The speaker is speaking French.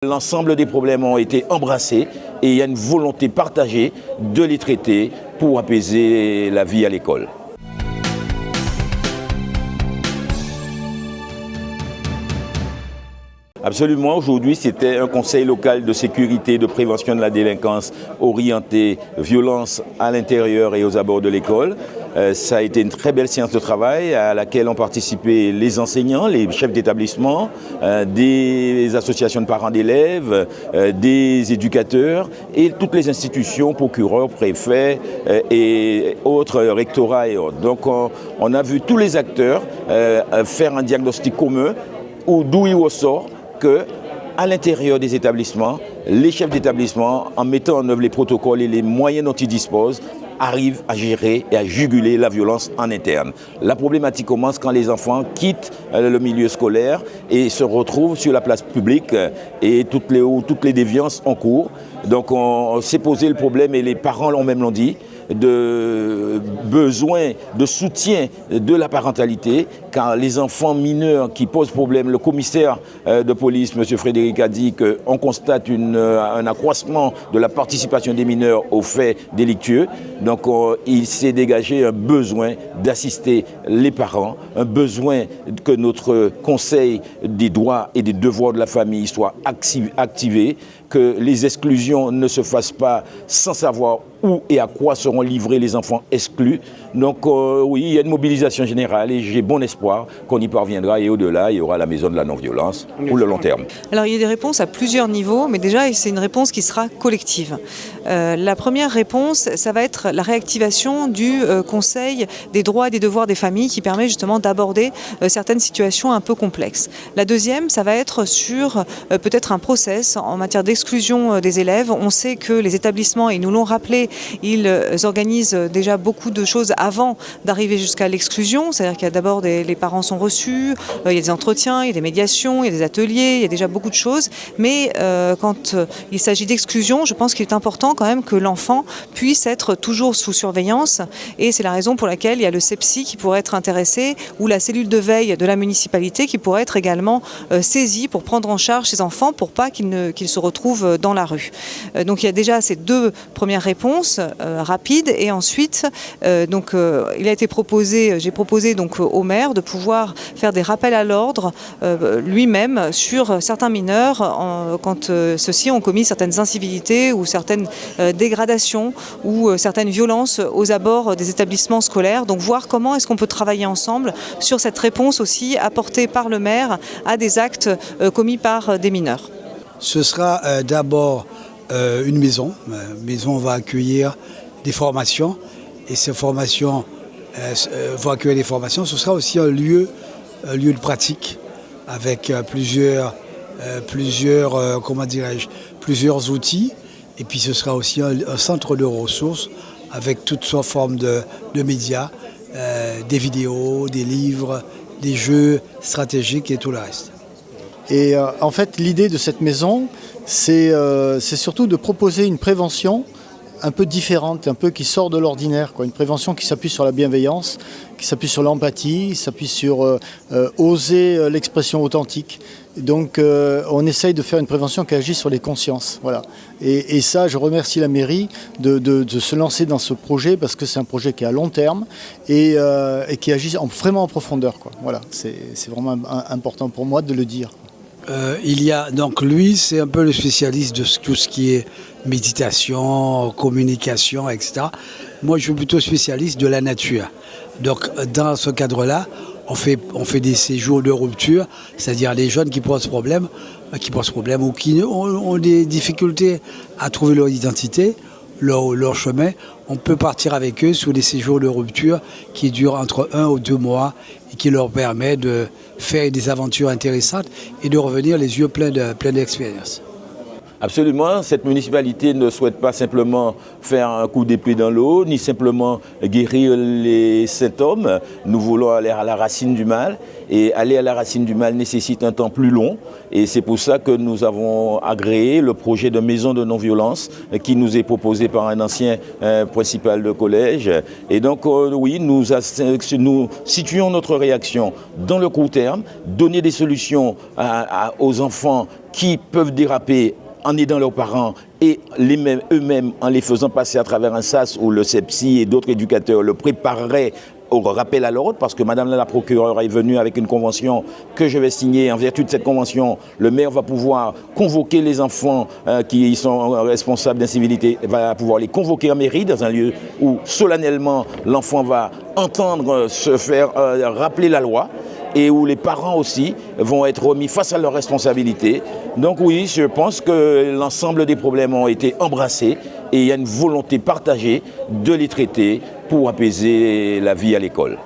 L'ensemble des problèmes ont été embrassés et il y a une volonté partagée de les traiter pour apaiser la vie à l'école. Absolument, aujourd'hui c'était un conseil local de sécurité et de prévention de la délinquance orienté violence à l'intérieur et aux abords de l'école. Ça a été une très belle séance de travail à laquelle ont participé les enseignants, les chefs d'établissement, des associations de parents d'élèves, des éducateurs et toutes les institutions, procureurs, préfets et autres, rectorats et autres. Donc on a vu tous les acteurs faire un diagnostic commun d'où il ressort que à l'intérieur des établissements, les chefs d'établissement, en mettant en œuvre les protocoles et les moyens dont ils disposent, arrivent à gérer et à juguler la violence en interne. La problématique commence quand les enfants quittent le milieu scolaire et se retrouvent sur la place publique et toutes les déviances en cours. Donc on s'est posé le problème et les parents l'ont dit, de besoin de soutien de la parentalité, car les enfants mineurs qui posent problème, le commissaire de police, M. Frédéric, a dit qu'on constate un accroissement de la participation des mineurs aux faits délictueux. Donc il s'est dégagé un besoin d'assister les parents, un besoin que notre conseil des droits et des devoirs de la famille soit activé, que les exclusions ne se fassent pas sans savoir où et à quoi seront livrés les enfants exclus. Donc oui, il y a une mobilisation générale et j'ai bon espoir qu'on y parviendra et au-delà, il y aura la maison de la non-violence pour le long terme. Alors il y a des réponses à plusieurs niveaux, mais déjà c'est une réponse qui sera collective. La première réponse, ça va être la réactivation du Conseil des droits et des devoirs des familles qui permet justement d'aborder certaines situations un peu complexes. La deuxième, ça va être sur peut-être un process en matière d'exclusion des élèves. On sait que les établissements, ils nous l'ont rappelé, ils organisent déjà beaucoup de choses avant d'arriver jusqu'à l'exclusion, c'est-à-dire qu'il y a d'abord les parents sont reçus, il y a des entretiens, il y a des médiations, il y a des ateliers, il y a déjà beaucoup de choses, mais quand il s'agit d'exclusion, je pense qu'il est important quand même que l'enfant puisse être toujours sous surveillance et c'est la raison pour laquelle il y a le CEPSI qui pourrait être intéressé ou la cellule de veille de la municipalité qui pourrait être également saisie pour prendre en charge ces enfants pour pas qu'ils se retrouvent dans la rue. Donc il y a déjà ces deux premières réponses rapides et ensuite il a été proposé, j'ai proposé donc au maire de pouvoir faire des rappels à l'ordre lui-même sur certains mineurs quand ceux-ci ont commis certaines incivilités ou certaines dégradations ou certaines violences aux abords des établissements scolaires. Donc voir comment est-ce qu'on peut travailler ensemble sur cette réponse aussi apportée par le maire à des actes commis par des mineurs. Ce sera d'abord une maison. Maison va accueillir des formations et ces formations vont accueillir des formations. Ce sera aussi un lieu de pratique avec plusieurs outils. Et puis ce sera aussi un centre de ressources avec toutes sortes de formes de médias, des vidéos, des livres, des jeux stratégiques et tout le reste. Et en fait, l'idée de cette maison, c'est surtout de proposer une prévention un peu différente, un peu qui sort de l'ordinaire, quoi. Une prévention qui s'appuie sur la bienveillance, qui s'appuie sur l'empathie, qui s'appuie sur oser l'expression authentique. Donc on essaye de faire une prévention qui agit sur les consciences. Voilà. Et ça, je remercie la mairie de se lancer dans ce projet parce que c'est un projet qui est à long terme et qui agit vraiment en profondeur, quoi. Voilà. C'est vraiment important pour moi de le dire. Il y a donc lui, c'est un peu le spécialiste de tout ce qui est méditation, communication, etc. Moi, je suis plutôt spécialiste de la nature. Donc, dans ce cadre-là, on fait des séjours de rupture, c'est-à-dire les jeunes qui posent problème ou qui ont des difficultés à trouver leur identité, leur chemin. On peut partir avec eux sur des séjours de rupture qui durent entre 1 ou 2 mois et qui leur permet de faire des aventures intéressantes et de revenir les yeux pleins d'expérience. Absolument, cette municipalité ne souhaite pas simplement faire un coup d'épée dans l'eau, ni simplement guérir les symptômes. Nous voulons aller à la racine du mal, et aller à la racine du mal nécessite un temps plus long, et c'est pour ça que nous avons agréé le projet de maison de non-violence qui nous est proposé par un ancien principal de collège. Et donc oui, nous situons notre réaction dans le court terme, donner des solutions aux enfants qui peuvent déraper en aidant leurs parents et eux-mêmes en les faisant passer à travers un SAS où le CEPSI et d'autres éducateurs le prépareraient au rappel à l'ordre, parce que Madame la procureure est venue avec une convention que je vais signer. En vertu de cette convention, le maire va pouvoir convoquer les enfants qui sont responsables d'incivilité, va pouvoir les convoquer en mairie dans un lieu où solennellement l'enfant va entendre se faire rappeler la loi, et où les parents aussi vont être remis face à leurs responsabilités. Donc oui, je pense que l'ensemble des problèmes ont été embrassés et il y a une volonté partagée de les traiter pour apaiser la vie à l'école.